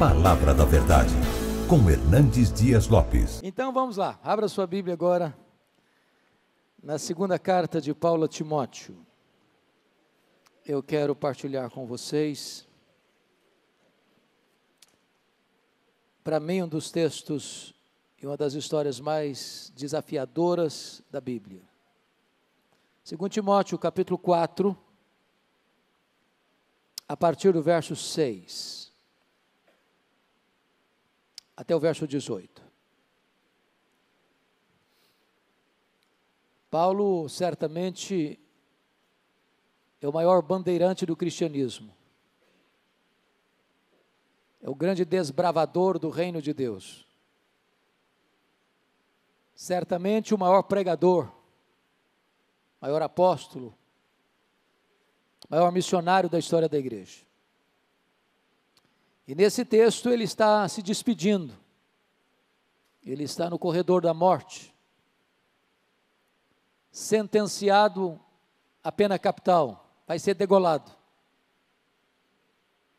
Palavra da Verdade, com Hernandes Dias Lopes. Então vamos lá, abra sua Bíblia agora, na segunda carta de Paulo a Timóteo. Eu quero partilhar com vocês, para mim, um dos textos e uma das histórias mais desafiadoras da Bíblia. 2 Timóteo, capítulo 4, a partir do verso 6. Até o verso 18. Paulo, certamente, é o maior bandeirante do cristianismo. É o grande desbravador do reino de Deus. Certamente o maior pregador, maior apóstolo, maior missionário da história da igreja. E nesse texto ele está se despedindo, ele está no corredor da morte, sentenciado à pena capital, vai ser degolado.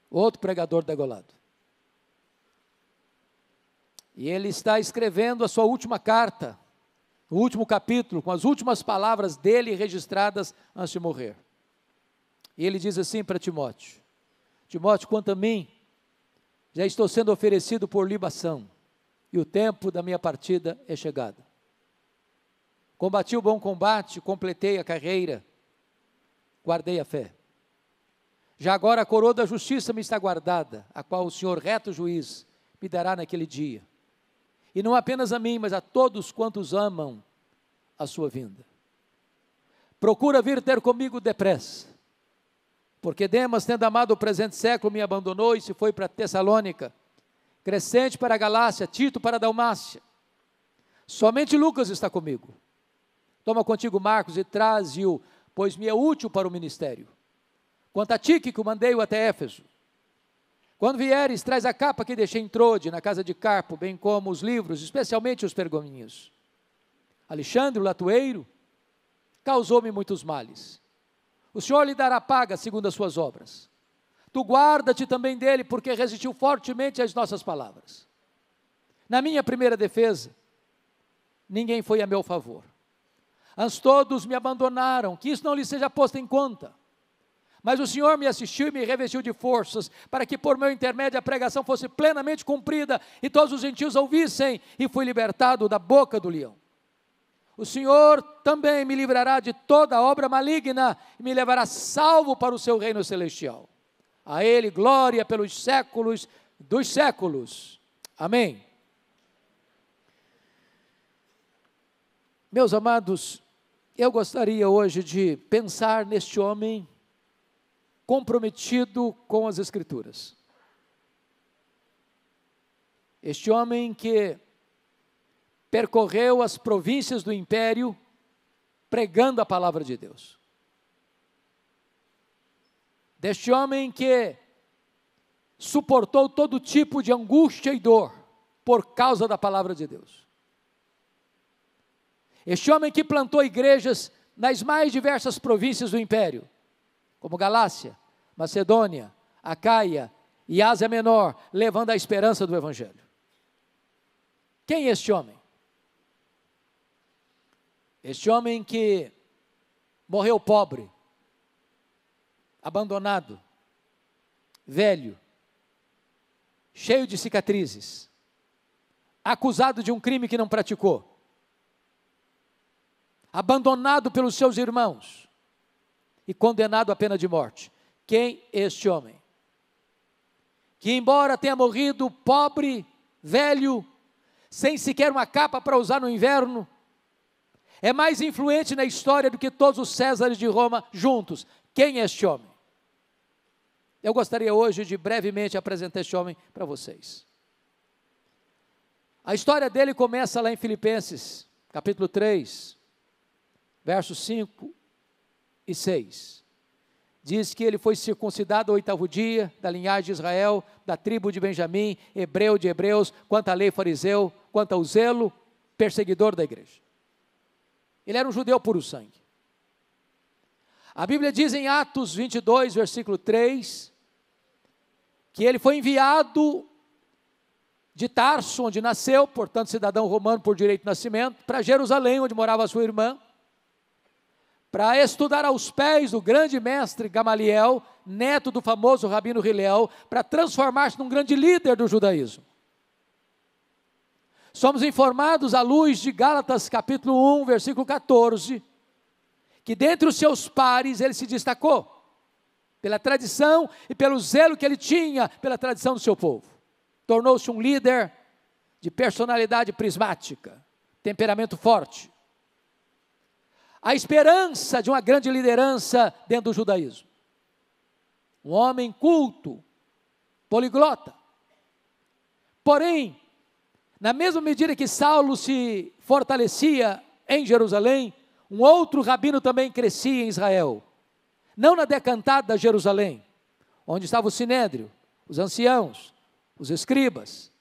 Outro pregador degolado. E ele está escrevendo a sua última carta, o último capítulo, com as últimas palavras dele registradas antes de morrer. E ele diz assim para Timóteo: Timóteo, quanto a mim, já estou sendo oferecido por libação, e o tempo da minha partida é chegado. Combati o bom combate, completei a carreira, guardei a fé. Já agora a coroa da justiça me está guardada, a qual o Senhor, reto juiz, me dará naquele dia. E não apenas a mim, mas a todos quantos amam a sua vinda. Procura vir ter comigo depressa, porque Demas, tendo amado o presente século, me abandonou e se foi para Tessalônica, Crescente para a Galácia, Tito para a Dalmácia. Somente Lucas está comigo. Toma contigo Marcos e traze-o, pois me é útil para o ministério. Quanto a Tíquico, mandei-o até Éfeso. Quando vieres, traz a capa que deixei em Trode, na casa de Carpo, bem como os livros, especialmente os pergaminhos. Alexandre, o latoeiro, causou-me muitos males. O Senhor lhe dará paga segundo as suas obras. Tu guarda-te também dele, porque resistiu fortemente às nossas palavras. Na minha primeira defesa, ninguém foi a meu favor. Antes todos me abandonaram, que isso não lhe seja posto em conta. Mas o Senhor me assistiu e me revestiu de forças, para que por meu intermédio a pregação fosse plenamente cumprida, e todos os gentios ouvissem, e fui libertado da boca do leão. O Senhor também me livrará de toda obra maligna, e me levará salvo para o seu reino celestial. A Ele glória pelos séculos dos séculos. Amém. Meus amados, eu gostaria hoje de pensar neste homem comprometido com as Escrituras. Este homem que percorreu as províncias do império pregando a palavra de Deus. Deste homem que suportou todo tipo de angústia e dor por causa da palavra de Deus. Este homem que plantou igrejas nas mais diversas províncias do império, como Galácia, Macedônia, Acaia e Ásia Menor, levando a esperança do Evangelho. Quem é este homem? Este homem que morreu pobre, abandonado, velho, cheio de cicatrizes, acusado de um crime que não praticou, abandonado pelos seus irmãos e condenado à pena de morte. Quem é este homem? Que embora tenha morrido pobre, velho, sem sequer uma capa para usar no inverno, é mais influente na história do que todos os Césares de Roma juntos. Quem é este homem? Eu gostaria hoje de brevemente apresentar este homem para vocês. A história dele começa lá em Filipenses, capítulo 3, versos 5 e 6. Diz que ele foi circuncidado ao 8º dia, da linhagem de Israel, da tribo de Benjamim, hebreu de hebreus, quanto à lei fariseu, quanto ao zelo, perseguidor da igreja. Ele era um judeu puro sangue. A Bíblia diz em Atos 22, versículo 3, que ele foi enviado de Tarso, onde nasceu, portanto cidadão romano por direito de nascimento, para Jerusalém, onde morava sua irmã, para estudar aos pés do grande mestre Gamaliel, neto do famoso Rabino Hillel, para transformar-se num grande líder do judaísmo. Somos informados à luz de Gálatas capítulo 1, versículo 14, que dentre os seus pares ele se destacou, pela tradição e pelo zelo que ele tinha pela tradição do seu povo. Tornou-se um líder de personalidade prismática, temperamento forte. A esperança de uma grande liderança dentro do judaísmo. Um homem culto, poliglota. Porém, na mesma medida que Saulo se fortalecia em Jerusalém, um outro rabino também crescia em Israel. Não na decantada Jerusalém, onde estava o sinédrio, os anciãos, os escribas,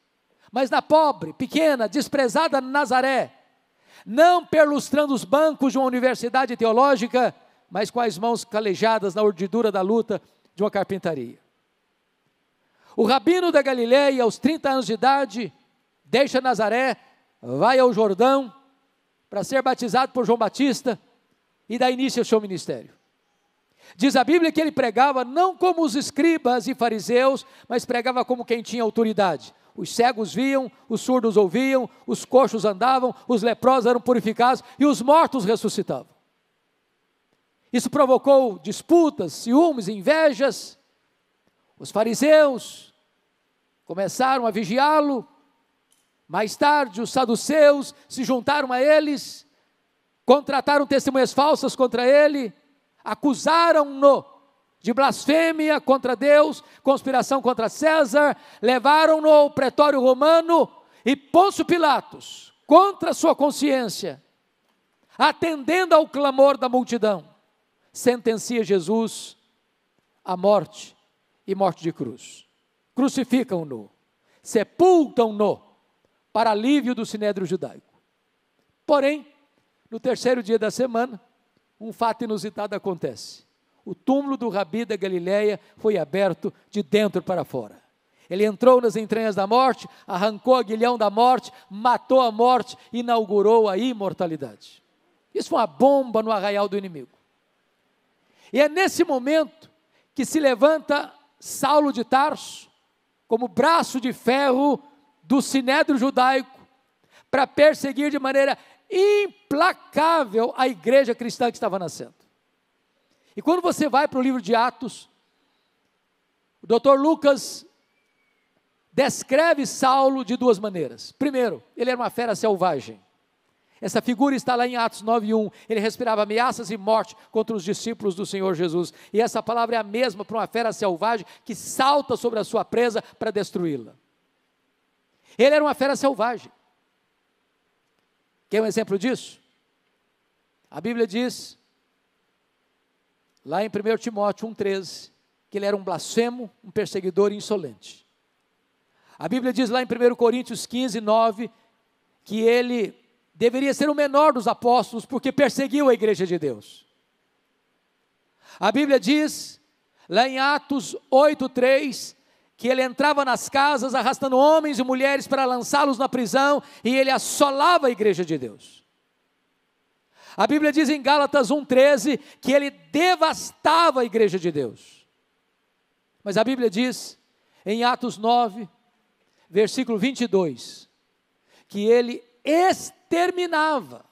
mas na pobre, pequena, desprezada Nazaré, não perlustrando os bancos de uma universidade teológica, mas com as mãos calejadas na urdidura da luta de uma carpintaria. O rabino da Galileia, aos 30 anos de idade, deixa Nazaré, vai ao Jordão, para ser batizado por João Batista, e dá início ao seu ministério. Diz a Bíblia que ele pregava não como os escribas e fariseus, mas pregava como quem tinha autoridade. Os cegos viam, os surdos ouviam, os coxos andavam, os leprosos eram purificados e os mortos ressuscitavam. Isso provocou disputas, ciúmes, invejas. Os fariseus começaram a vigiá-lo. Mais tarde, os saduceus se juntaram a eles, contrataram testemunhas falsas contra ele, acusaram-no de blasfêmia contra Deus, conspiração contra César, levaram-no ao pretório romano e Pôncio Pilatos, contra sua consciência, atendendo ao clamor da multidão, sentencia Jesus à morte e morte de cruz. Crucificam-no, sepultam-no, para alívio do sinédrio judaico. Porém, no terceiro dia da semana, um fato inusitado acontece. O túmulo do Rabi da Galileia foi aberto de dentro para fora. Ele entrou nas entranhas da morte, arrancou o aguilhão da morte, matou a morte, inaugurou a imortalidade. Isso foi uma bomba no arraial do inimigo. E é nesse momento que se levanta Saulo de Tarso, como braço de ferro do sinédrio judaico, para perseguir de maneira implacável a igreja cristã que estava nascendo. E quando você vai para o livro de Atos, o Dr. Lucas descreve Saulo de duas maneiras. Primeiro, ele era uma fera selvagem. Essa figura está lá em Atos 9:1. Ele respirava ameaças e morte contra os discípulos do Senhor Jesus. E essa palavra é a mesma para uma fera selvagem que salta sobre a sua presa para destruí-la. Ele era uma fera selvagem. Quer um exemplo disso? A Bíblia diz, lá em 1 Timóteo 1,13, que ele era um blasfemo, um perseguidor insolente. A Bíblia diz lá em 1 Coríntios 15:9, que ele deveria ser o menor dos apóstolos, porque perseguiu a igreja de Deus. A Bíblia diz, lá em Atos 8:3, que ele entrava nas casas arrastando homens e mulheres para lançá-los na prisão, e ele assolava a igreja de Deus. A Bíblia diz em Gálatas 1:13, que ele devastava a igreja de Deus. Mas a Bíblia diz, em Atos 9, versículo 22, que ele exterminava,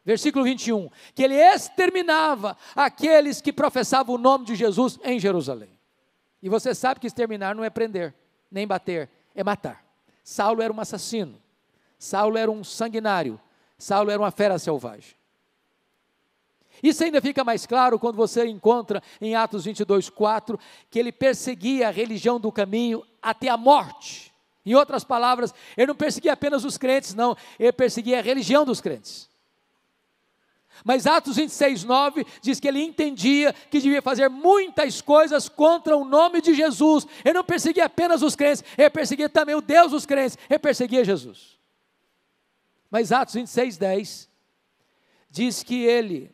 versículo 21, que ele exterminava aqueles que professavam o nome de Jesus em Jerusalém. E você sabe que exterminar não é prender, nem bater, é matar. Saulo era um assassino, Saulo era um sanguinário, Saulo era uma fera selvagem. Isso ainda fica mais claro quando você encontra em Atos 22:4, que ele perseguia a religião do caminho até a morte. Em outras palavras, ele não perseguia apenas os crentes, não, ele perseguia a religião dos crentes. Mas Atos 26:9 diz que ele entendia que devia fazer muitas coisas contra o nome de Jesus. Ele não perseguia apenas os crentes, ele perseguia também o Deus dos crentes, ele perseguia Jesus. Mas Atos 26:10 diz que ele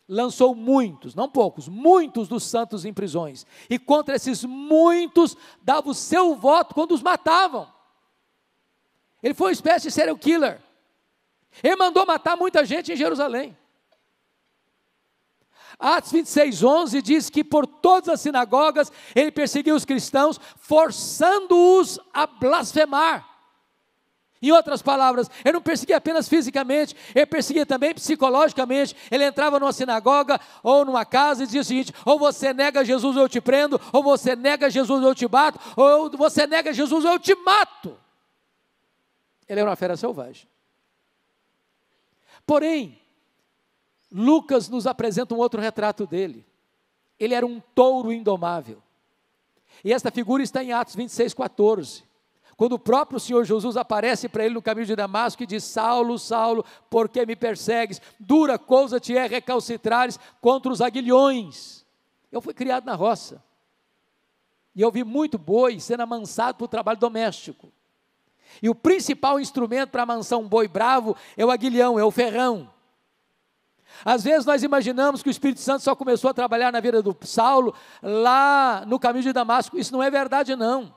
lançou muitos, não poucos, muitos dos santos em prisões, e contra esses muitos dava o seu voto quando os matavam. Ele foi uma espécie de serial killer. Ele mandou matar muita gente em Jerusalém. Atos 26:11 diz que por todas as sinagogas ele perseguiu os cristãos, forçando-os a blasfemar. Em outras palavras, ele não perseguia apenas fisicamente, ele perseguia também psicologicamente. Ele entrava numa sinagoga ou numa casa e dizia o seguinte: ou você nega Jesus ou eu te prendo, ou você nega Jesus ou eu te bato, ou você nega Jesus ou eu te mato. Ele era uma fera selvagem. Porém, Lucas nos apresenta um outro retrato dele. Ele era um touro indomável. E esta figura está em Atos 26:14. Quando o próprio Senhor Jesus aparece para ele no caminho de Damasco e diz: Saulo, Saulo, por que me persegues? Dura coisa te é recalcitrares contra os aguilhões. Eu fui criado na roça. E eu vi muito boi sendo amansado para o trabalho doméstico. E o principal instrumento para amansar um boi bravo é o aguilhão, é o ferrão. Às vezes nós imaginamos que o Espírito Santo só começou a trabalhar na vida do Saulo lá no caminho de Damasco. Isso não é verdade, não.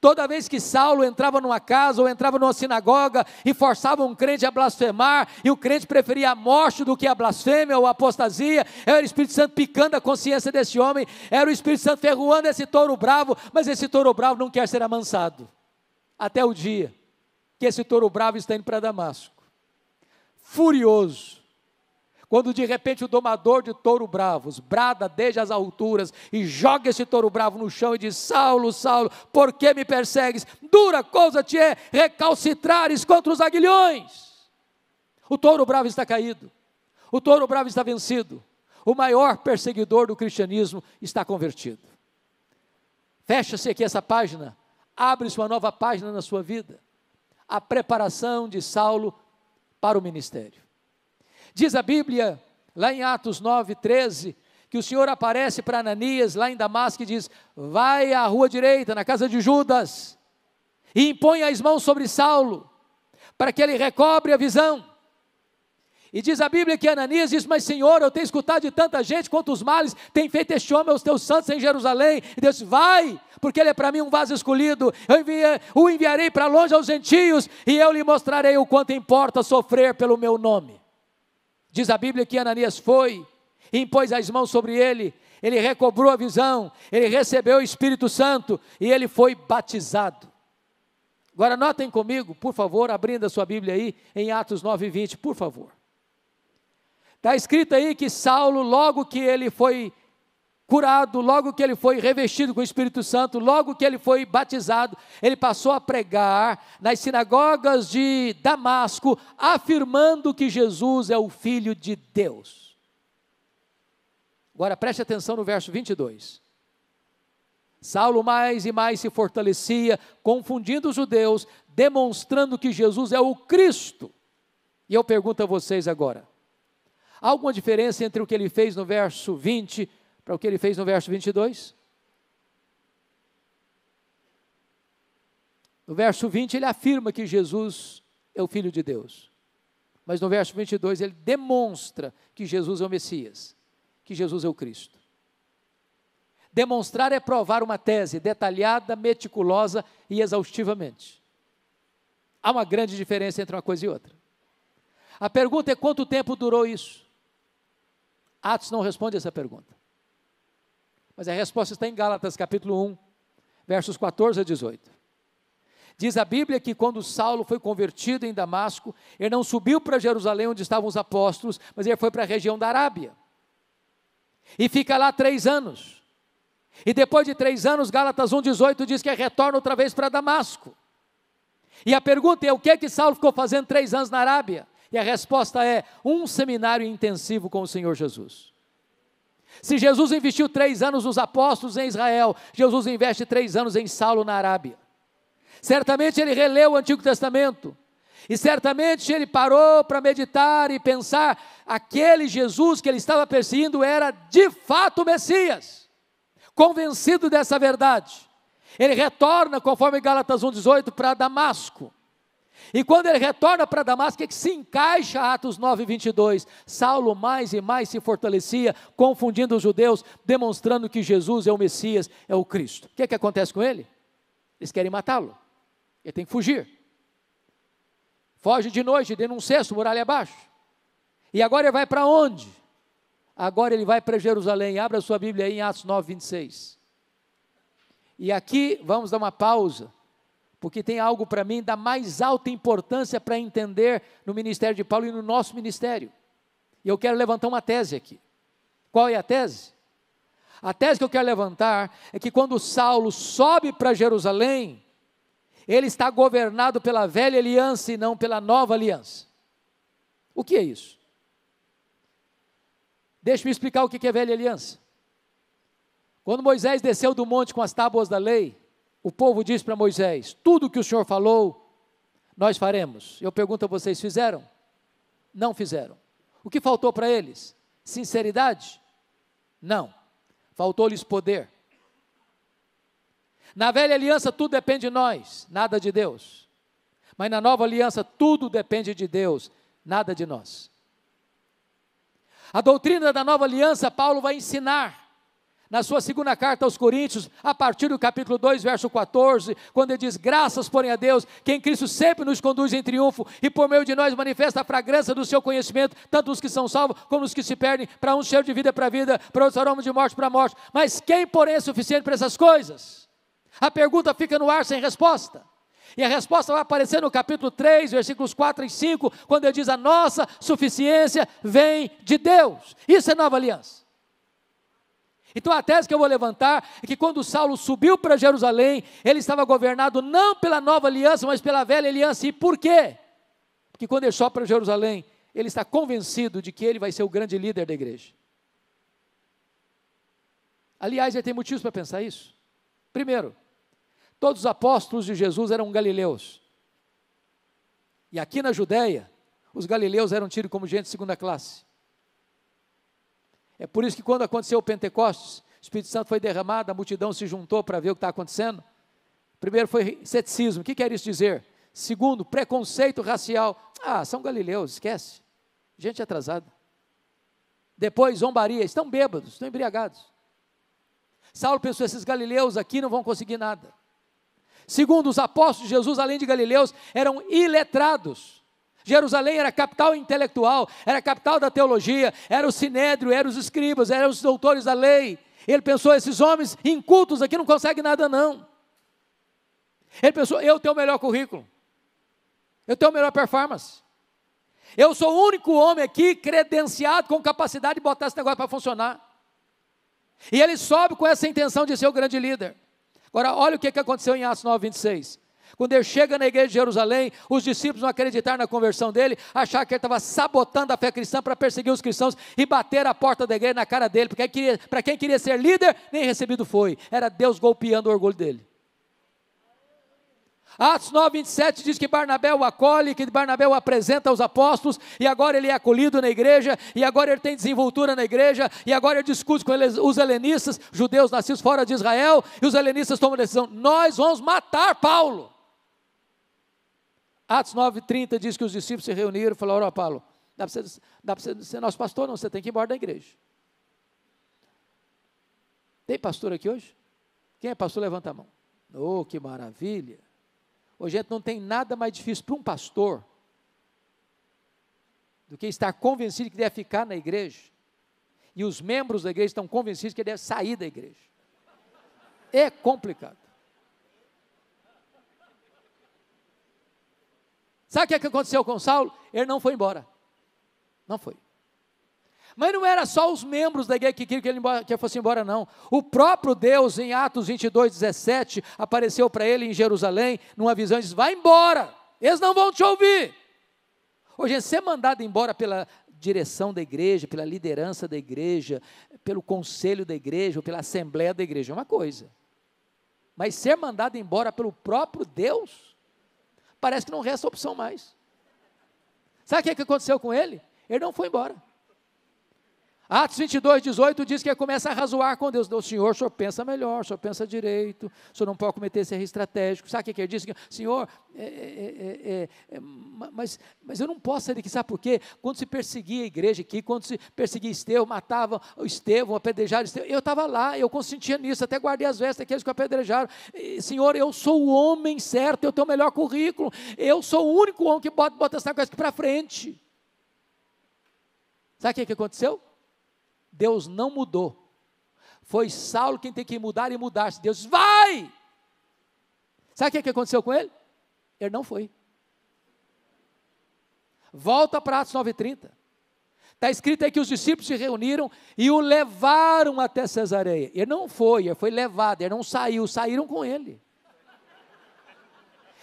Toda vez que Saulo entrava numa casa ou entrava numa sinagoga e forçava um crente a blasfemar, e o crente preferia a morte do que a blasfêmia ou a apostasia, era o Espírito Santo picando a consciência desse homem, era o Espírito Santo ferroando esse touro bravo, mas esse touro bravo não quer ser amansado. Até o dia que esse touro bravo está indo para Damasco, furioso, quando de repente o domador de touro bravos brada desde as alturas e joga esse touro bravo no chão e diz: Saulo, Saulo, por que me persegues? Dura coisa te é recalcitrares contra os aguilhões. O touro bravo está caído, o touro bravo está vencido, o maior perseguidor do cristianismo está convertido. Fecha-se aqui essa página, abre-se uma nova página na sua vida, a preparação de Saulo para o ministério. Diz a Bíblia, lá em Atos 9:13, que o Senhor aparece para Ananias, lá em Damasco, e diz: vai à rua direita, na casa de Judas, e impõe as mãos sobre Saulo, para que ele recobre a visão. E diz a Bíblia que Ananias diz: mas Senhor, eu tenho escutado de tanta gente quantos males tem feito este homem aos teus santos em Jerusalém. E Deus disse: vai, porque ele é para mim um vaso escolhido, o enviarei para longe aos gentios, e eu lhe mostrarei o quanto importa sofrer pelo meu nome. Diz a Bíblia que Ananias foi, impôs as mãos sobre ele recobrou a visão, ele recebeu o Espírito Santo e ele foi batizado. Agora notem comigo, por favor, abrindo a sua Bíblia aí, em Atos 9:20, por favor. Está escrito aí que Saulo, logo que ele foi curado, logo que ele foi revestido com o Espírito Santo, logo que ele foi batizado, ele passou a pregar nas sinagogas de Damasco, afirmando que Jesus é o Filho de Deus. Agora preste atenção no verso 22. Saulo mais e mais se fortalecia, confundindo os judeus, demonstrando que Jesus é o Cristo. E eu pergunto a vocês agora, há alguma diferença entre o que ele fez no verso 20 para o que ele fez no verso 22? No verso 20 ele afirma que Jesus é o Filho de Deus, mas no verso 22 ele demonstra que Jesus é o Messias, que Jesus é o Cristo. Demonstrar é provar uma tese detalhada, meticulosa e exaustivamente. Há uma grande diferença entre uma coisa e outra. A pergunta é: quanto tempo durou isso? Atos não responde essa pergunta. Mas a resposta está em Gálatas capítulo 1, versos 14 a 18. Diz a Bíblia que quando Saulo foi convertido em Damasco, ele não subiu para Jerusalém onde estavam os apóstolos, mas ele foi para a região da Arábia. E fica lá 3 anos. E depois de 3 anos, Gálatas 1,18 diz que ele retorna outra vez para Damasco. E a pergunta é: o que é que Saulo ficou fazendo 3 anos na Arábia? E a resposta é: um seminário intensivo com o Senhor Jesus. Se Jesus investiu 3 anos nos apóstolos em Israel, Jesus investe 3 anos em Saulo na Arábia. Certamente ele releu o Antigo Testamento, e certamente ele parou para meditar e pensar, aquele Jesus que ele estava perseguindo era de fato o Messias. Convencido dessa verdade, ele retorna, conforme Gálatas 1,18, para Damasco. E quando ele retorna para Damasco, é que se encaixa Atos 9:22. Saulo mais e mais se fortalecia, confundindo os judeus, demonstrando que Jesus é o Messias, é o Cristo. O que é que acontece com ele? Eles querem matá-lo, ele tem que fugir. foge de noite, dentro de um cesto, muralha abaixo. E agora ele vai para onde? Agora ele vai para Jerusalém. Abra a sua Bíblia aí em Atos 9, 26. E aqui vamos dar uma pausa, porque tem algo para mim da mais alta importância para entender no ministério de Paulo e no nosso ministério. E eu quero levantar uma tese aqui. Qual é a tese? A tese que eu quero levantar é que quando Saulo sobe para Jerusalém, ele está governado pela velha aliança e não pela nova aliança. O que é isso? Deixa-me explicar o que é velha aliança. Quando Moisés desceu do monte com as tábuas da lei, o povo disse para Moisés: tudo o que o Senhor falou, nós faremos. Eu pergunto a vocês, fizeram? Não fizeram. O que faltou para eles? Sinceridade? Não. Faltou-lhes poder. Na velha aliança tudo depende de nós, nada de Deus. Mas na nova aliança tudo depende de Deus, nada de nós. A doutrina da nova aliança Paulo vai ensinar na sua segunda carta aos Coríntios, a partir do capítulo 2, verso 14, quando ele diz: graças porém a Deus, que em Cristo sempre nos conduz em triunfo, e por meio de nós manifesta a fragrância do seu conhecimento, tanto os que são salvos, como os que se perdem, para uns cheiro de vida para vida, para outros aroma de morte para morte. Mas quem porém é suficiente para essas coisas? A pergunta fica no ar sem resposta. E a resposta vai aparecer no capítulo 3, versículos 4 e 5, quando ele diz: a nossa suficiência vem de Deus. Isso é nova aliança. Então a tese que eu vou levantar é que quando Saulo subiu para Jerusalém, ele estava governado não pela nova aliança, mas pela velha aliança. E por quê? Porque quando ele sobe para Jerusalém, ele está convencido de que ele vai ser o grande líder da igreja. Aliás, ele tem motivos para pensar isso. Primeiro, todos os apóstolos de Jesus eram galileus. E aqui na Judéia, os galileus eram tidos como gente de segunda classe. É por isso que quando aconteceu o Pentecostes, o Espírito Santo foi derramado, a multidão se juntou para ver o que está acontecendo. Primeiro foi ceticismo. O que quer isso dizer? Segundo, preconceito racial. Ah, são galileus, esquece. Gente atrasada. Depois, zombaria. Estão bêbados, estão embriagados. Saulo pensou: esses galileus aqui não vão conseguir nada. Segundo, os apóstolos de Jesus, além de galileus, eram iletrados. Jerusalém era a capital intelectual, era a capital da teologia, era o sinédrio, eram os escribas, eram os doutores da lei. Ele pensou: esses homens incultos aqui não conseguem nada não. Ele pensou: eu tenho o melhor currículo, eu tenho a melhor performance, eu sou o único homem aqui credenciado com capacidade de botar esse negócio para funcionar. E ele sobe com essa intenção de ser o grande líder. Agora olha o que aconteceu em Atos 9, 26. Quando ele chega na igreja de Jerusalém, os discípulos não acreditaram na conversão dele, acharam que ele estava sabotando a fé cristã para perseguir os cristãos e bater a porta da igreja na cara dele, porque para quem queria ser líder, nem recebido foi. Era Deus golpeando o orgulho dele. Atos 9, 27 diz que Barnabé o acolhe, que Barnabé o apresenta aos apóstolos, e agora ele é acolhido na igreja, e agora ele tem desenvoltura na igreja, e agora ele discute com os helenistas, judeus nascidos fora de Israel, e os helenistas tomam a decisão: nós vamos matar Paulo. Atos 9:30 diz que os discípulos se reuniram e falaram: ó Paulo, dá para você ser nosso pastor? Não, você tem que ir embora da igreja. Tem pastor aqui hoje? Quem é pastor, levanta a mão. Oh, que maravilha. Hoje, gente, não tem nada mais difícil para um pastor do que estar convencido que deve ficar na igreja, e os membros da igreja estão convencidos que deve sair da igreja. É complicado. Sabe o que aconteceu com Saulo? Ele não foi embora. Não foi. Mas não era só os membros da igreja que queriam que ele fosse embora, não. O próprio Deus, em Atos 22, 17, apareceu para ele em Jerusalém, numa visão, e disse: vai embora, eles não vão te ouvir. Hoje, ser mandado embora pela direção da igreja, pela liderança da igreja, pelo conselho da igreja, ou pela assembleia da igreja, é uma coisa. Mas ser mandado embora pelo próprio Deus, parece que não resta opção mais. Sabe o que aconteceu com ele? Ele não foi embora. Atos 22, 18 diz que ele começa a razoar com Deus. O senhor pensa melhor, o senhor pensa direito, o senhor não pode cometer esse erro estratégico. Sabe o que ele disse? Senhor, mas eu não posso sair daqui, sabe por quê? Quando se perseguia a igreja aqui, quando se perseguia Estevão, matavam o Estevão, apedrejaram Estevão, eu estava lá, eu consentia nisso, até guardei as vestes daqueles que o apedrejaram. Senhor, eu sou o homem certo, eu tenho o melhor currículo, eu sou o único homem que bota essa coisa aqui para frente. Sabe o que aconteceu? Deus não mudou. Foi Saulo quem tem que mudar e mudar-se. Deus disse, vai! Sabe o que aconteceu com ele? Ele não foi. Volta para Atos 9:30. Está escrito aí que os discípulos se reuniram e o levaram até Cesareia. Ele não foi, ele foi levado, ele não saiu, saíram com ele.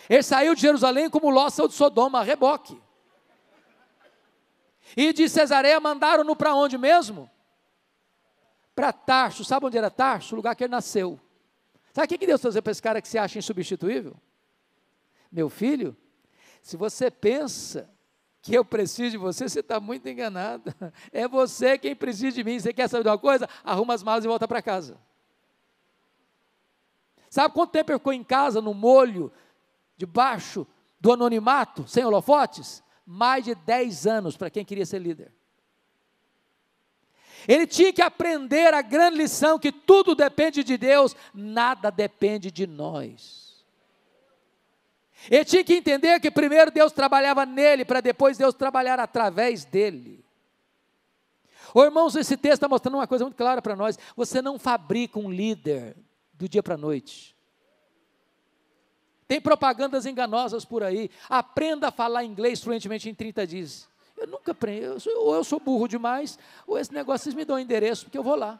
Ele saiu de Jerusalém como Ló saiu de Sodoma, a reboque. E de Cesareia mandaram-no para onde mesmo? Para Tarso. Sabe onde era Tarso? O lugar que ele nasceu. Sabe o que Deus está dizendo para esse cara que se acha insubstituível? Meu filho, se você pensa que eu preciso de você, você está muito enganado. É você quem precisa de mim. Você quer saber de uma coisa? Arruma as malas e volta para casa. Sabe quanto tempo ele ficou em casa, no molho, debaixo do anonimato, sem holofotes? Mais de 10 anos para quem queria ser líder. Ele tinha que aprender a grande lição que tudo depende de Deus, nada depende de nós. Ele tinha que entender que primeiro Deus trabalhava nele, para depois Deus trabalhar através dele. Ô irmãos, esse texto está mostrando uma coisa muito clara para nós, você não fabrica um líder do dia para a noite. Tem propagandas enganosas por aí, aprenda a falar inglês fluentemente em 30 dias. Eu nunca aprendi, ou eu sou burro demais, ou esse negócio vocês me dão um endereço, porque eu vou lá.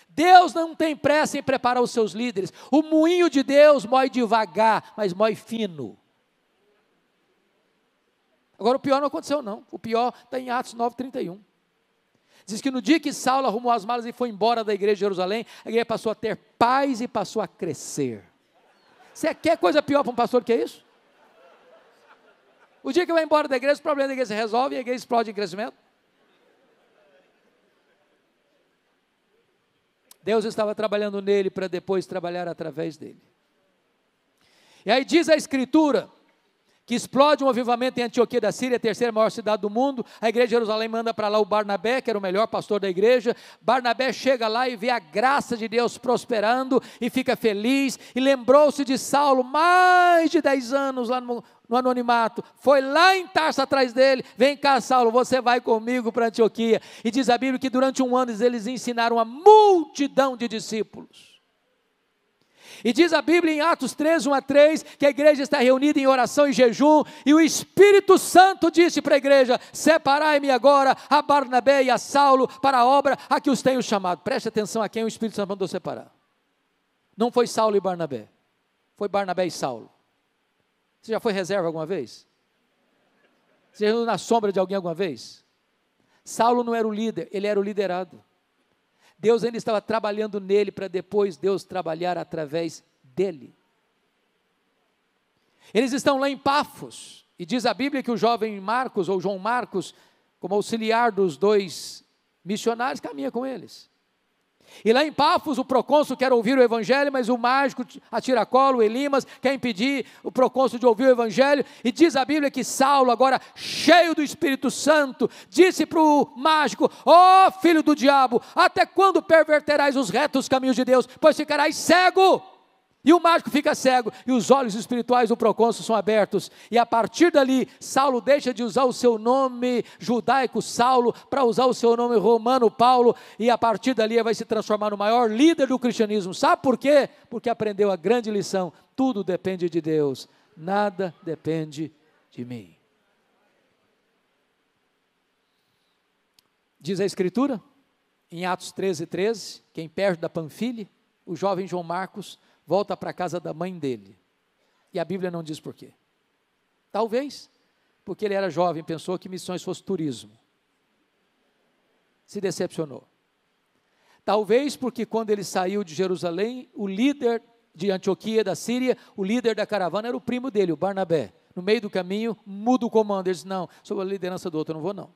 Deus não tem pressa em preparar os seus líderes. O moinho de Deus mói devagar, mas mói fino. Agora o pior não aconteceu não, o pior está em Atos 9:31. Diz que no dia que Saulo arrumou as malas e foi embora da igreja de Jerusalém, a igreja passou a ter paz e passou a crescer. Você quer coisa pior para um pastor que é isso? O dia que vai embora da igreja, os problemas da igreja se resolvem e a igreja explode em crescimento. Deus estava trabalhando nele para depois trabalhar através dele. E aí diz a Escritura que explode um avivamento em Antioquia da Síria, a terceira maior cidade do mundo. A igreja de Jerusalém manda para lá o Barnabé, que era o melhor pastor da igreja. Barnabé chega lá e vê a graça de Deus prosperando e fica feliz. E lembrou-se de Saulo, mais de 10 anos lá no anonimato. Foi lá em Tarso atrás dele. Vem cá, Saulo, você vai comigo para Antioquia. E diz a Bíblia que durante um ano eles ensinaram a multidão de discípulos. E diz a Bíblia em Atos 13, 1-3, que a igreja está reunida em oração e jejum, e o Espírito Santo disse para a igreja, separai-me agora a Barnabé e a Saulo para a obra a que os tenho chamado. Preste atenção a quem o Espírito Santo mandou separar. Não foi Saulo e Barnabé, foi Barnabé e Saulo. Você já foi reserva alguma vez? Você já andou na sombra de alguém alguma vez? Saulo não era o líder, ele era o liderado. Deus ainda estava trabalhando nele para depois Deus trabalhar através dele. Eles estão lá em Pafos, e diz a Bíblia que o jovem Marcos, ou João Marcos, como auxiliar dos dois missionários, caminha com eles. E lá em Pafos, o procônsul quer ouvir o evangelho, mas o mágico, a tiracolo, o Elimas, quer impedir o procônsul de ouvir o evangelho, e diz a Bíblia que Saulo, agora cheio do Espírito Santo, disse para o mágico, ó filho do diabo, até quando perverterás os retos caminhos de Deus, pois ficarás cego? E o mágico fica cego, e os olhos espirituais do procônsul são abertos, e a partir dali, Saulo deixa de usar o seu nome judaico Saulo, para usar o seu nome romano Paulo, e a partir dali ele vai se transformar no maior líder do cristianismo. Sabe por quê? Porque aprendeu a grande lição, tudo depende de Deus, nada depende de mim. Diz a Escritura, em Atos 13:13, que em perto da Panfilha, o jovem João Marcos volta para a casa da mãe dele, e a Bíblia não diz por quê. Talvez porque ele era jovem, pensou que missões fosse turismo, se decepcionou. Talvez porque quando ele saiu de Jerusalém, o líder de Antioquia da Síria, o líder da caravana era o primo dele, o Barnabé, no meio do caminho, muda o comando. Ele diz, não, sob a liderança do outro eu não vou não.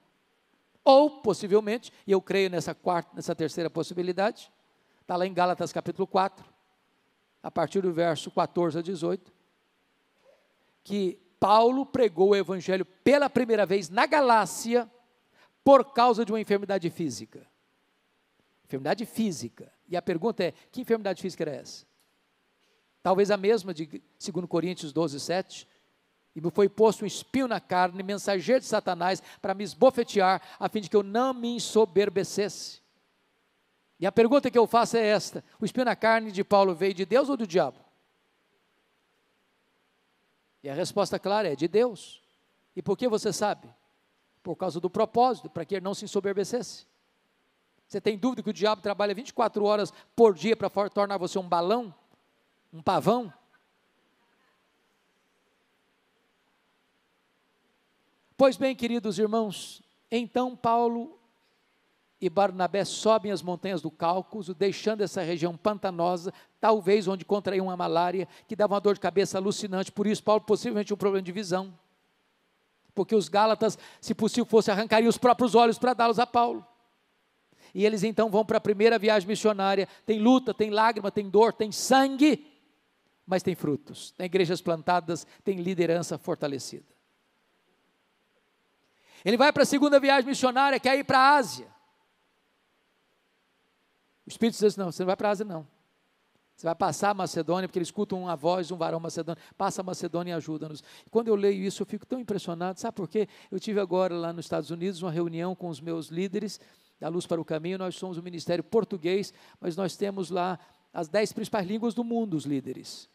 Ou, possivelmente, e eu creio nessa terceira possibilidade, está lá em Gálatas capítulo 4, a partir do verso 14 a 18, que Paulo pregou o evangelho pela primeira vez na Galácia, por causa de uma enfermidade física. Enfermidade física. E a pergunta é, que enfermidade física era essa? Talvez a mesma de 2 Coríntios 12, 7, e me foi posto um espinho na carne, mensageiro de Satanás, para me esbofetear, a fim de que eu não me ensoberbecesse. E a pergunta que eu faço é esta, o espinho na carne de Paulo veio de Deus ou do diabo? E a resposta clara é de Deus. E por que você sabe? Por causa do propósito, para que ele não se ensoberbecesse. Você tem dúvida que o diabo trabalha 24 horas por dia para tornar você um balão? Um pavão? Pois bem, queridos irmãos, então Paulo e Barnabé sobem as montanhas do Cáucaso, deixando essa região pantanosa, talvez onde contraíam uma malária, que dava uma dor de cabeça alucinante. Por isso Paulo possivelmente tinha um problema de visão, porque os Gálatas, se possível fosse, arrancariam os próprios olhos para dá-los a Paulo. E eles então vão para a primeira viagem missionária. Tem luta, tem lágrima, tem dor, tem sangue, mas tem frutos, tem igrejas plantadas, tem liderança fortalecida. Ele vai para a segunda viagem missionária, que é ir para a Ásia. O Espírito diz, não, você não vai para a Ásia não. Você vai passar a Macedônia, porque eles escutam a voz de um varão macedônio. Passa a Macedônia e ajuda-nos. Quando eu leio isso, eu fico tão impressionado. Sabe por quê? Eu tive agora lá nos Estados Unidos uma reunião com os meus líderes da Luz para o Caminho. Nós somos um ministério português, mas nós temos lá as 10 principais línguas do mundo, os líderes.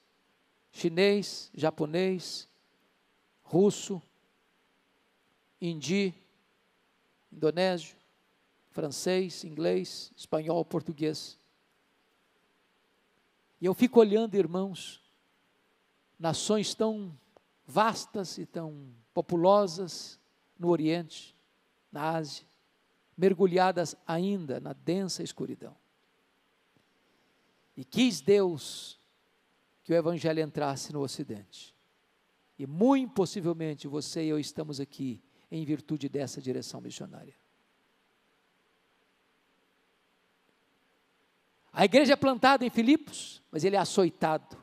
Chinês, japonês, russo, hindi, indonésio, francês, inglês, espanhol, português. E eu fico olhando, irmãos, nações tão vastas e tão populosas no Oriente, na Ásia, mergulhadas ainda na densa escuridão. E quis Deus que o Evangelho entrasse no Ocidente. E muito possivelmente você e eu estamos aqui em virtude dessa direção missionária. A igreja é plantada em Filipos, mas ele é açoitado.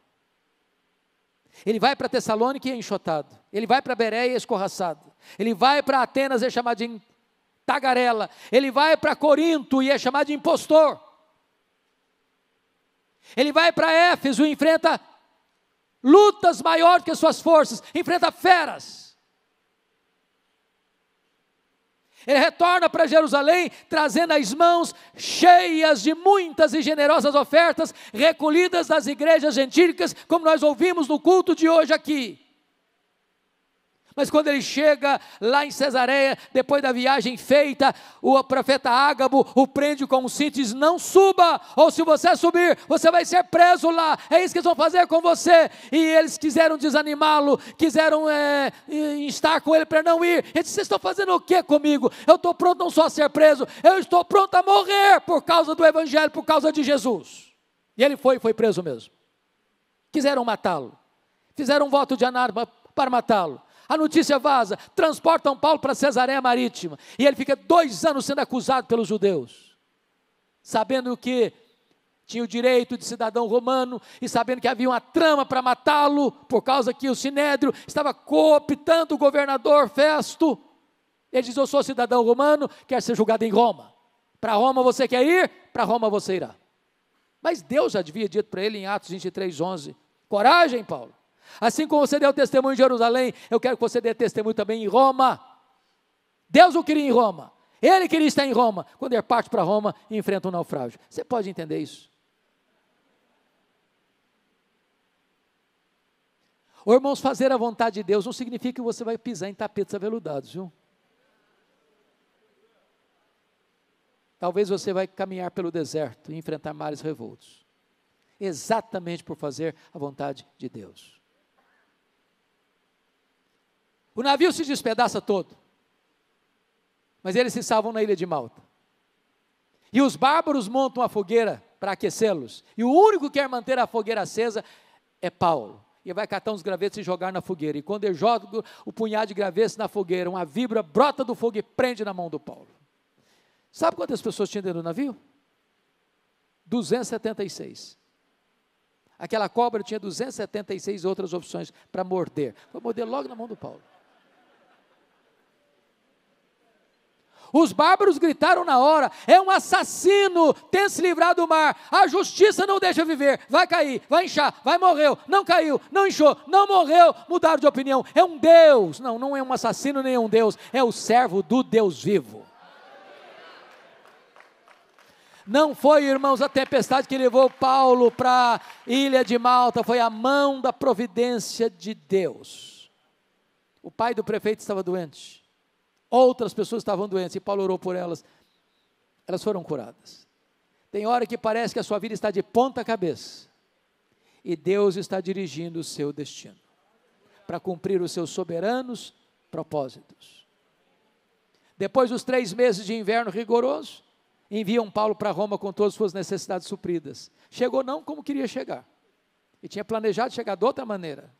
Ele vai para Tessalônica e é enxotado. Ele vai para Bereia e é escorraçado. Ele vai para Atenas e é chamado de tagarela. Ele vai para Corinto e é chamado de impostor. Ele vai para Éfeso e enfrenta lutas maiores que as suas forças, enfrenta feras. Ele retorna para Jerusalém, trazendo as mãos cheias de muitas e generosas ofertas, recolhidas das igrejas gentílicas, como nós ouvimos no culto de hoje aqui. Mas quando ele chega lá em Cesareia, depois da viagem feita, o profeta Ágabo o prende com um cinto e diz, não suba, ou se você subir, você vai ser preso lá, é isso que eles vão fazer com você. E eles quiseram desanimá-lo, quiseram instar com ele para não ir. Ele disse, vocês estão fazendo o que comigo? Eu estou pronto não só a ser preso, eu estou pronto a morrer por causa do Evangelho, por causa de Jesus. E ele foi preso mesmo. Quiseram matá-lo, fizeram um voto de anátema para matá-lo. A notícia vaza, transportam Paulo para Cesareia Marítima, e ele fica 2 anos sendo acusado pelos judeus, sabendo que tinha o direito de cidadão romano, e sabendo que havia uma trama para matá-lo, por causa que o Sinédrio estava cooptando o governador Festo. Ele diz, eu sou cidadão romano, quero ser julgado em Roma. Para Roma você quer ir? Para Roma você irá. Mas Deus já havia dito para ele em Atos 23, 11, coragem, Paulo. Assim como você deu testemunho em Jerusalém, eu quero que você dê testemunho também em Roma. Deus o queria em Roma, ele queria estar em Roma. Quando ele parte para Roma, enfrenta um naufrágio. Você pode entender isso? Ô, irmãos, fazer a vontade de Deus não significa que você vai pisar em tapetes aveludados, viu? Talvez você vai caminhar pelo deserto e enfrentar mares revoltos, exatamente por fazer a vontade de Deus. O navio se despedaça todo, mas eles se salvam na ilha de Malta. E os bárbaros montam a fogueira para aquecê-los, e o único que quer manter a fogueira acesa é Paulo. e vai catar uns gravetos e jogar na fogueira. E quando ele joga o punhado de gravetos na fogueira, uma víbora brota do fogo e prende na mão do Paulo. Sabe quantas pessoas tinha dentro do navio? 276. Aquela cobra tinha 276 outras opções para morder. Foi morder logo na mão do Paulo. Os bárbaros gritaram na hora: é um assassino, tem se livrado do mar, a justiça não deixa viver, vai cair, vai inchar, vai morreu, não caiu, não inchou, não morreu, mudaram de opinião, é um Deus. Não, não é um assassino nem um Deus, é o servo do Deus vivo. Não foi, irmãos, a tempestade que levou Paulo para a ilha de Malta, foi a mão da providência de Deus. O pai do prefeito estava doente, outras pessoas estavam doentes, e Paulo orou por elas, elas foram curadas. Tem hora que parece que a sua vida está de ponta cabeça, e Deus está dirigindo o seu destino, para cumprir os seus soberanos propósitos. Depois dos 3 meses de inverno rigoroso, enviam Paulo para Roma com todas as suas necessidades supridas. Chegou não como queria chegar, e tinha planejado chegar de outra maneira,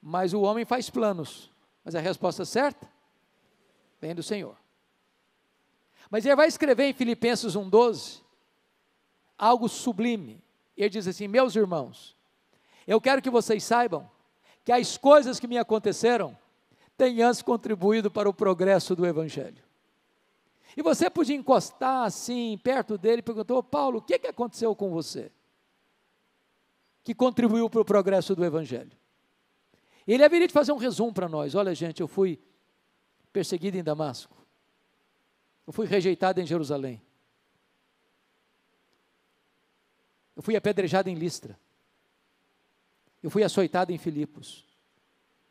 mas o homem faz planos, mas a resposta certa vem do Senhor. Mas ele vai escrever em Filipenses 1,12, algo sublime. Ele diz assim: meus irmãos, eu quero que vocês saibam que as coisas que me aconteceram têm antes contribuído para o progresso do Evangelho. E você podia encostar assim, perto dele, e perguntou: Paulo, o que aconteceu com você? Que contribuiu para o progresso do Evangelho. Ele haveria de fazer um resumo para nós. Olha, gente, eu fui perseguido em Damasco, eu fui rejeitado em Jerusalém, eu fui apedrejado em Listra, eu fui açoitado em Filipos,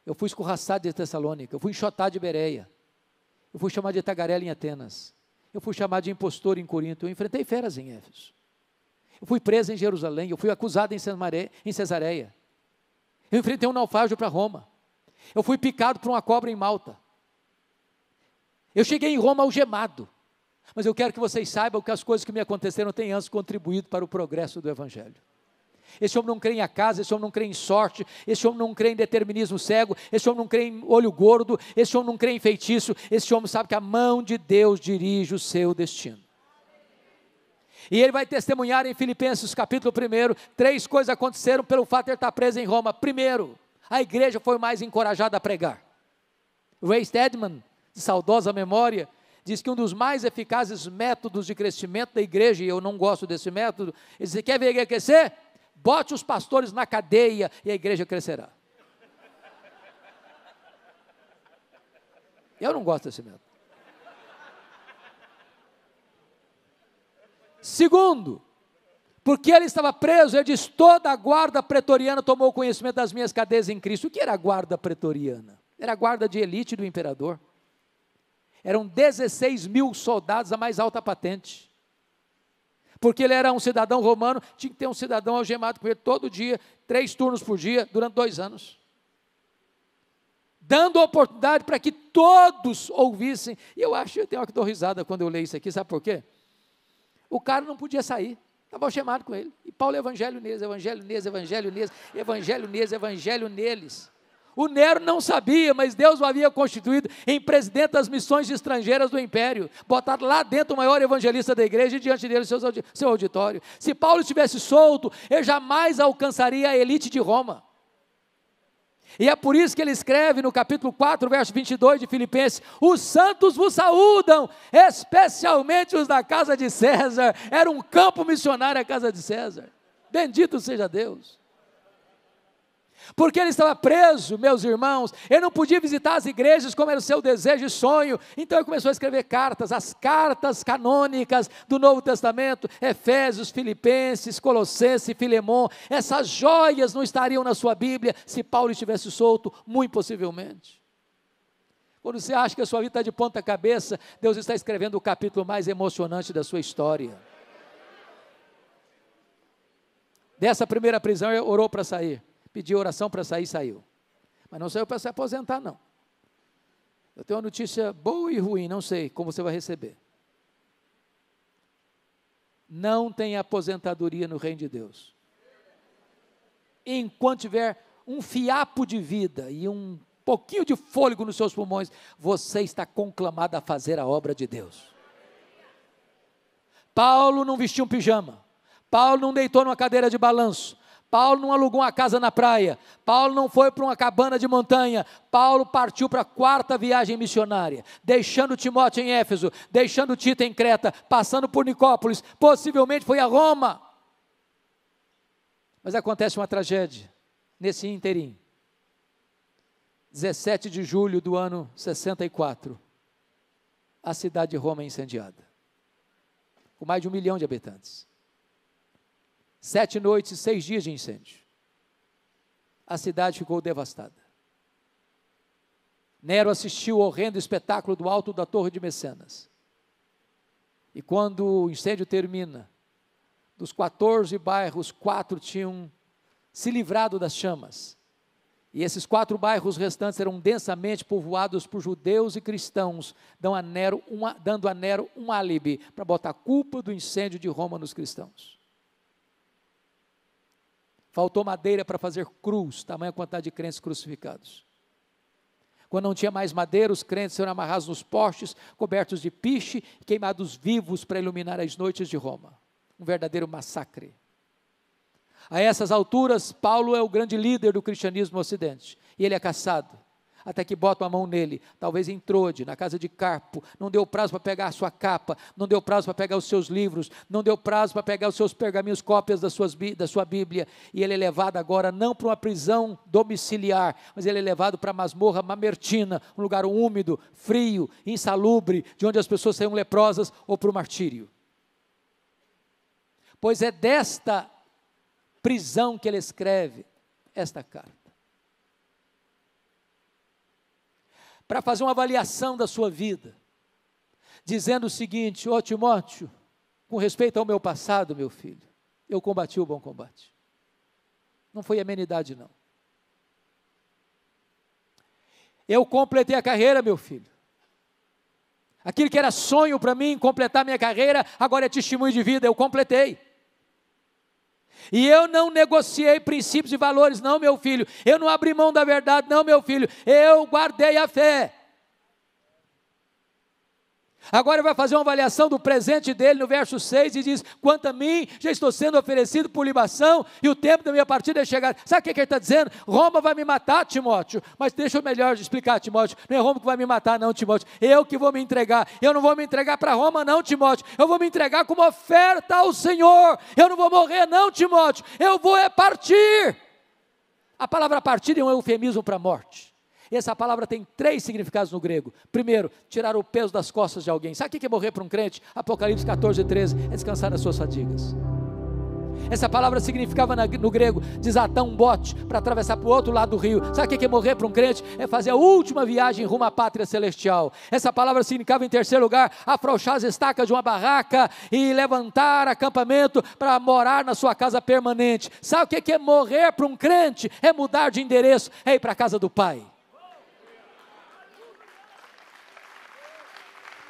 eu fui escorraçado de Tessalônica, eu fui enxotado de Bereia, eu fui chamado de tagarela em Atenas, eu fui chamado de impostor em Corinto, eu enfrentei feras em Éfeso, eu fui preso em Jerusalém, eu fui acusado em Cesareia, eu enfrentei um naufrágio para Roma, eu fui picado por uma cobra em Malta, eu cheguei em Roma algemado, mas eu quero que vocês saibam que as coisas que me aconteceram têm antes contribuído para o progresso do Evangelho. Esse homem não crê em acaso, esse homem não crê em sorte, esse homem não crê em determinismo cego, esse homem não crê em olho gordo, esse homem não crê em feitiço, esse homem sabe que a mão de Deus dirige o seu destino. E ele vai testemunhar em Filipenses capítulo 1, 3 coisas aconteceram pelo fato de ele estar preso em Roma. Primeiro, a igreja foi mais encorajada a pregar. Ray Stedman, de saudosa memória, diz que um dos mais eficazes métodos de crescimento da igreja, e eu não gosto desse método, ele diz: quer ver a igreja crescer? Bote os pastores na cadeia e a igreja crescerá. Eu não gosto desse método. Segundo, porque ele estava preso, ele diz: toda a guarda pretoriana tomou conhecimento das minhas cadeias em Cristo. O que era a guarda pretoriana? Era a guarda de elite do imperador. Eram 16 mil soldados, a mais alta patente. Porque ele era um cidadão romano, tinha que ter um cidadão algemado com ele todo dia, 3 turnos por dia, durante 2 anos. Dando oportunidade para que todos ouvissem. E eu acho, eu tenho uma que dou risada quando eu leio isso aqui, sabe por quê? O cara não podia sair, estava algemado com ele. E Paulo, evangelho neles, evangelho neles, evangelho neles, evangelho neles, evangelho neles. O Nero não sabia, mas Deus o havia constituído em presidente das missões estrangeiras do império, botado lá dentro o maior evangelista da igreja e diante dele seu auditório. Se Paulo estivesse solto, ele jamais alcançaria a elite de Roma. E é por isso que ele escreve no capítulo 4, verso 22 de Filipenses: os santos vos saúdam, especialmente os da casa de César. Era um campo missionário a casa de César. Bendito seja Deus. Porque ele estava preso, meus irmãos, ele não podia visitar as igrejas como era o seu desejo e sonho, então ele começou a escrever cartas, as cartas canônicas do Novo Testamento, Efésios, Filipenses, Colossenses, Filemon. Essas joias não estariam na sua Bíblia se Paulo estivesse solto, muito possivelmente. Quando você acha que a sua vida está de ponta cabeça, Deus está escrevendo o capítulo mais emocionante da sua história. Dessa primeira prisão, ele orou para sair. Pediu oração para sair, saiu. Mas não saiu para se aposentar, não. Eu tenho uma notícia boa e ruim, não sei como você vai receber. Não tem aposentadoria no reino de Deus. Enquanto tiver um fiapo de vida e um pouquinho de fôlego nos seus pulmões, você está conclamado a fazer a obra de Deus. Paulo não vestiu um pijama, Paulo não deitou numa cadeira de balanço, Paulo não alugou uma casa na praia, Paulo não foi para uma cabana de montanha, Paulo partiu para a 4ª viagem missionária, deixando Timóteo em Éfeso, deixando Tito em Creta, passando por Nicópolis, possivelmente foi a Roma. Mas acontece uma tragédia, nesse inteirinho. 17 de julho do ano 64, a cidade de Roma é incendiada, com mais de 1 milhão de habitantes. 7 noites e 6 dias de incêndio. A cidade ficou devastada. Nero assistiu ao horrendo espetáculo do alto da Torre de Mecenas. E quando o incêndio termina, dos 14 bairros, 4 tinham se livrado das chamas. E esses 4 bairros restantes eram densamente povoados por judeus e cristãos, dando a Nero um álibi para botar a culpa do incêndio de Roma nos cristãos. Faltou madeira para fazer cruz, tamanha quantidade de crentes crucificados. Quando não tinha mais madeira, os crentes foram amarrados nos postes, cobertos de piche, e queimados vivos para iluminar as noites de Roma. Um verdadeiro massacre. A essas alturas, Paulo é o grande líder do cristianismo no Ocidente, e ele é caçado, até que botam a mão nele, talvez em Trode, na casa de Carpo, não deu prazo para pegar a sua capa, não deu prazo para pegar os seus livros, não deu prazo para pegar os seus pergaminhos, cópias da sua Bíblia, e ele é levado agora não para uma prisão domiciliar, mas ele é levado para a masmorra Mamertina, um lugar úmido, frio, insalubre, de onde as pessoas saíam leprosas, ou para o martírio. Pois é desta prisão que ele escreve esta carta. Para fazer uma avaliação da sua vida, dizendo o seguinte: ó Timóteo, com respeito ao meu passado, meu filho, eu combati o bom combate. Não foi amenidade, não. Eu completei a carreira, meu filho. Aquilo que era sonho para mim, completar minha carreira, agora é testemunho de vida, eu completei. E eu não negociei princípios e valores, não, meu filho. Eu não abri mão da verdade, não, meu filho. Eu guardei a fé. Agora vai fazer uma avaliação do presente dele no verso 6 e diz: quanto a mim, já estou sendo oferecido por libação e o tempo da minha partida é chegado. Sabe o que ele está dizendo? Roma vai me matar, Timóteo. Mas deixa eu melhor explicar, Timóteo. Não é Roma que vai me matar, não, Timóteo. Eu que vou me entregar. Eu não vou me entregar para Roma, não, Timóteo. Eu vou me entregar como oferta ao Senhor. Eu não vou morrer, não, Timóteo. Eu vou partir. A palavra partir é um eufemismo para a morte. Essa palavra tem 3 significados no grego. Primeiro, tirar o peso das costas de alguém. Sabe o que é morrer para um crente? Apocalipse 14, 13, é descansar das suas fadigas. Essa palavra significava no grego, desatar um bote para atravessar para o outro lado do rio. Sabe o que é morrer para um crente? É fazer a última viagem rumo à pátria celestial. Essa palavra significava, em terceiro lugar, afrouxar as estacas de uma barraca e levantar acampamento para morar na sua casa permanente. Sabe o que é morrer para um crente? É mudar de endereço, é ir para a casa do Pai.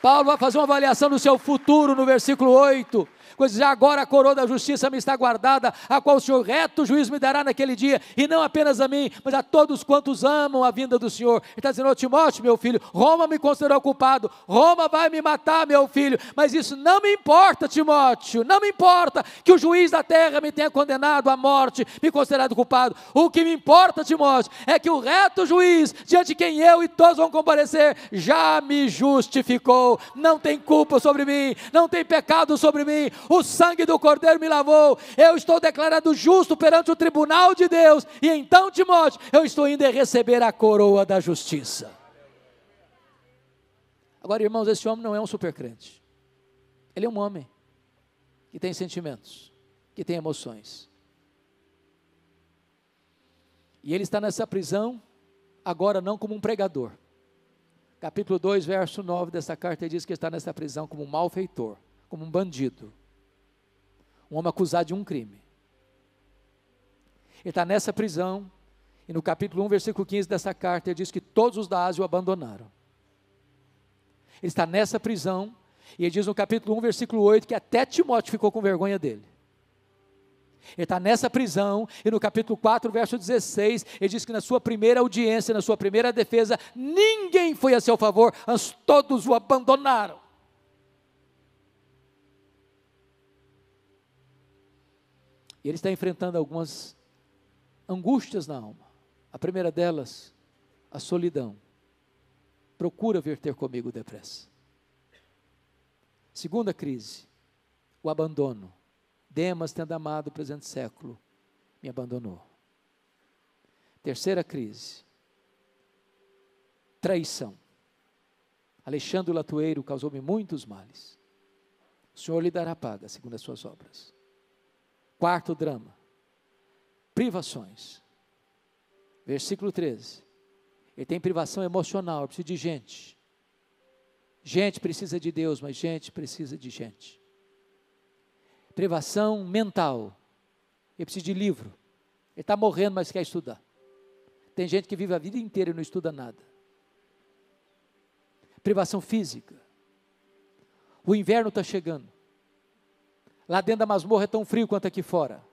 Paulo vai fazer uma avaliação do seu futuro no versículo 8, pois já agora a coroa da justiça me está guardada, a qual o Senhor reto juiz me dará naquele dia, e não apenas a mim, mas a todos quantos amam a vinda do Senhor. Ele está dizendo: ô Timóteo, meu filho, Roma me considerou culpado, Roma vai me matar, meu filho, mas isso não me importa, Timóteo, não me importa que o juiz da terra me tenha condenado à morte, me considerado culpado. O que me importa, Timóteo, é que o reto juiz, diante de quem eu e todos vão comparecer, já me justificou, não tem culpa sobre mim, não tem pecado sobre mim, o sangue do Cordeiro me lavou, eu estou declarado justo perante o tribunal de Deus, e então, Timóteo, eu estou indo receber a coroa da justiça. Agora, irmãos, esse homem não é um supercrente, ele é um homem que tem sentimentos, que tem emoções, e ele está nessa prisão, agora não como um pregador. Capítulo 2, verso 9 dessa carta diz que está nessa prisão como um malfeitor, como um bandido, um homem acusado de um crime. Ele está nessa prisão, e no capítulo 1, versículo 15 dessa carta, ele diz que todos os da Ásia o abandonaram. Ele está nessa prisão, e ele diz no capítulo 1, versículo 8, que até Timóteo ficou com vergonha dele. Ele está nessa prisão, e no capítulo 4, verso 16, ele diz que na sua primeira audiência, na sua primeira defesa, ninguém foi a seu favor, mas todos o abandonaram. E ele está enfrentando algumas angústias na alma. A primeira delas, a solidão. Procura vir ter comigo depressa. Segunda crise, o abandono. Demas, tendo amado o presente século, me abandonou. Terceira crise, traição. Alexandre Latueiro causou-me muitos males. O Senhor lhe dará paga, segundo as suas obras. Quarto drama, privações. Versículo 13. Ele tem privação emocional, precisa de gente. Gente precisa de Deus, mas gente precisa de gente. Privação mental. Ele precisa de livro. Ele está morrendo, mas quer estudar. Tem gente que vive a vida inteira e não estuda nada. Privação física. O inverno está chegando. Lá dentro da masmorra é tão frio quanto aqui fora.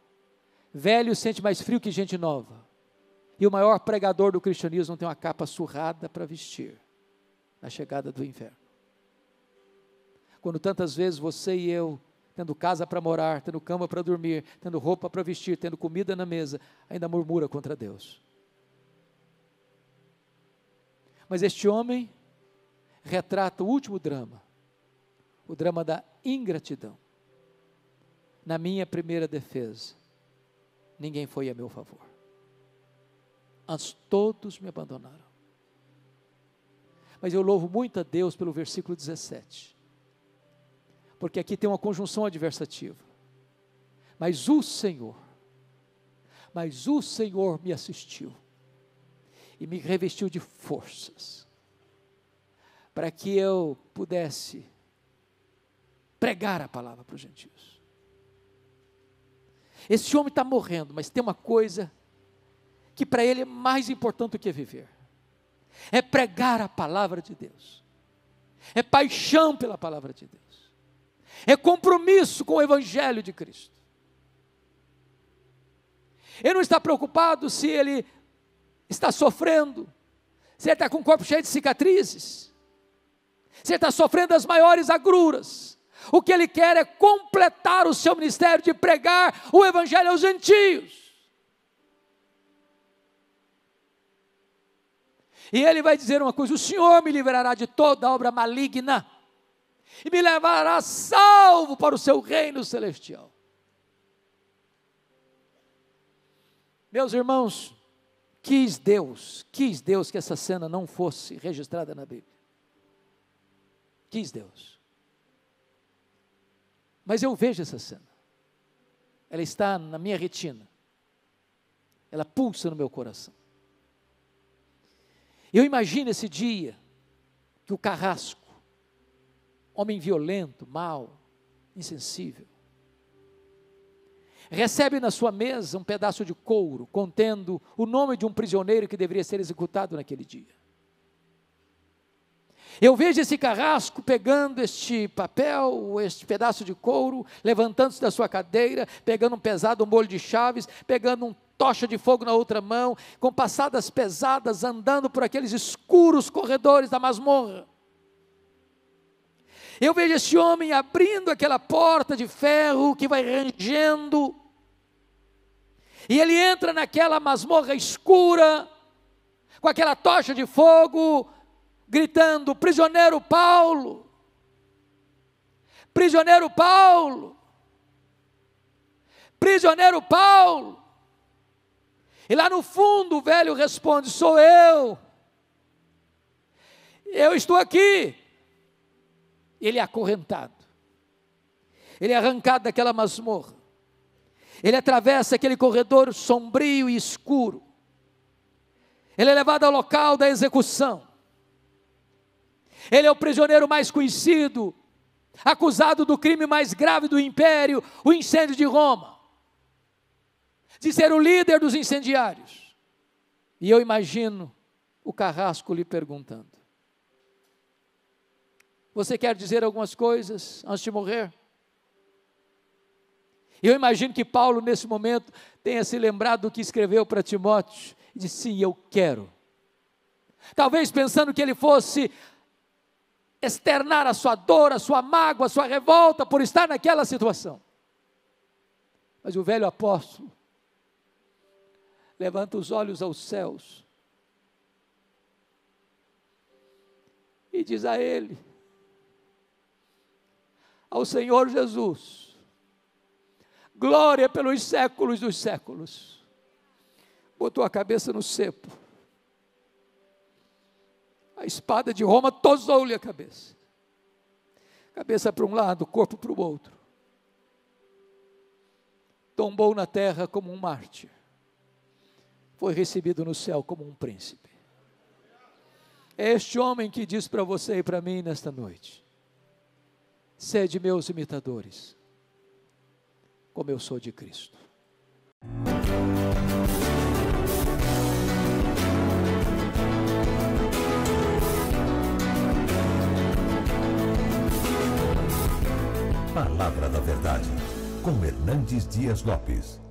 Velho sente mais frio que gente nova. E o maior pregador do cristianismo não tem uma capa surrada para vestir na chegada do inverno. Quando tantas vezes você e eu, tendo casa para morar, tendo cama para dormir, tendo roupa para vestir, tendo comida na mesa, ainda murmura contra Deus. Mas este homem retrata o último drama, o drama da ingratidão. Na minha primeira defesa, ninguém foi a meu favor. Antes todos me abandonaram. Mas eu louvo muito a Deus pelo versículo 17. Porque aqui tem uma conjunção adversativa. Mas o Senhor me assistiu e me revestiu de forças para que eu pudesse pregar a palavra para os gentios. Esse homem está morrendo, mas tem uma coisa que para ele é mais importante do que viver. É pregar a palavra de Deus. É paixão pela palavra de Deus. É compromisso com o Evangelho de Cristo. Ele não está preocupado se ele está sofrendo, se ele está com o corpo cheio de cicatrizes, se ele está sofrendo as maiores agruras. O que ele quer é completar o seu ministério de pregar o Evangelho aos gentios. E ele vai dizer uma coisa: o Senhor me livrará de toda obra maligna e me levará salvo para o seu reino celestial. Meus irmãos, quis Deus que essa cena não fosse registrada na Bíblia. Quis Deus. Mas eu vejo essa cena. Ela está na minha retina. Ela pulsa no meu coração. Eu imagino esse dia que o carrasco, homem violento, mau, insensível, recebe na sua mesa um pedaço de couro contendo o nome de um prisioneiro que deveria ser executado naquele dia. Eu vejo esse carrasco pegando este papel, este pedaço de couro, levantando-se da sua cadeira, pegando um pesado molho de chaves, pegando um tocha de fogo na outra mão, com passadas pesadas, andando por aqueles escuros corredores da masmorra. Eu vejo esse homem abrindo aquela porta de ferro que vai rangendo, e ele entra naquela masmorra escura, com aquela tocha de fogo, gritando: prisioneiro Paulo, prisioneiro Paulo, prisioneiro Paulo. E lá no fundo o velho responde: sou eu estou aqui. Ele é acorrentado, ele é arrancado daquela masmorra, ele atravessa aquele corredor sombrio e escuro, ele é levado ao local da execução. Ele é o prisioneiro mais conhecido, acusado do crime mais grave do império, o incêndio de Roma, de ser o líder dos incendiários. E eu imagino o carrasco lhe perguntando: você quer dizer algumas coisas antes de morrer? Eu imagino que Paulo, nesse momento, tenha se lembrado do que escreveu para Timóteo, e disse, sim, eu quero. Talvez pensando que ele fosse externar a sua dor, a sua mágoa, a sua revolta por estar naquela situação. Mas o velho apóstolo levanta os olhos aos céus e diz a ele, ao Senhor Jesus, glória pelos séculos dos séculos. Botou a cabeça no cepo, a espada de Roma tosou-lhe a cabeça para um lado, corpo para o outro, tombou na terra como um mártir, foi recebido no céu como um príncipe. É este homem que diz para você e para mim nesta noite, sede meus imitadores, como eu sou de Cristo. Palavra da Verdade, com Hernandes Dias Lopes.